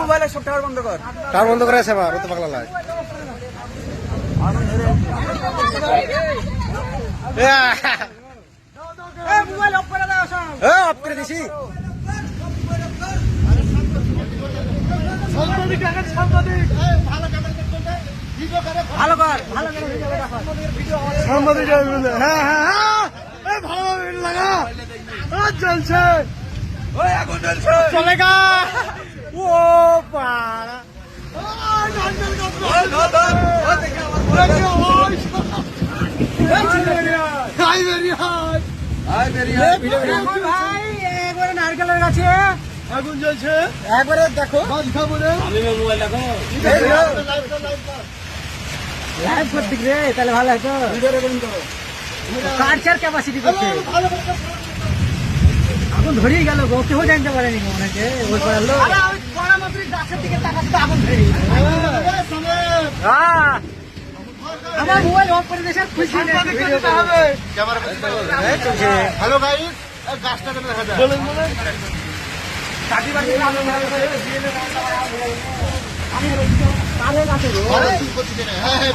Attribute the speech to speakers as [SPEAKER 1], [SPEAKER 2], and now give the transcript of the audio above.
[SPEAKER 1] মোবাইলের সব টাওয়ার বন্ধ কর,
[SPEAKER 2] টাওয়ার বন্ধ করে আছে আমার, ও তো পাগলা লাগে।
[SPEAKER 1] মোবাইল অফ করে দাও সব।
[SPEAKER 2] অফ করে দিছি।
[SPEAKER 1] ভালো কর, ভালো করে ভিডিও কর।
[SPEAKER 2] সাংবাদিক হ্যাঁ হ্যাঁ হ্যাঁ, ভালো লাগা চলছে, চলেগা। ও পাড়া
[SPEAKER 1] ভাই একবারে নারকেলের গাছে
[SPEAKER 2] আগুন জ্বলছে,
[SPEAKER 1] একবারে দেখো লাইভ করতে রে, তাহলে ভালো হতো। কার্চার ক্যাপাসিটি করছে, আগুন ধরেই গেল গো, কেউ জানতে পারেনি অনেকে। ওই করলো গাছের দিকে তাকাতে আগুন ধরে আমার মোবাইল অফ করে দিয়েছে, খুশি
[SPEAKER 2] হ্যালো গাইস, গাছটা দেখা যায় বলেন বলেন
[SPEAKER 1] কাটি বাটি আমি কাছে
[SPEAKER 2] হ্যাঁ হ্যাঁ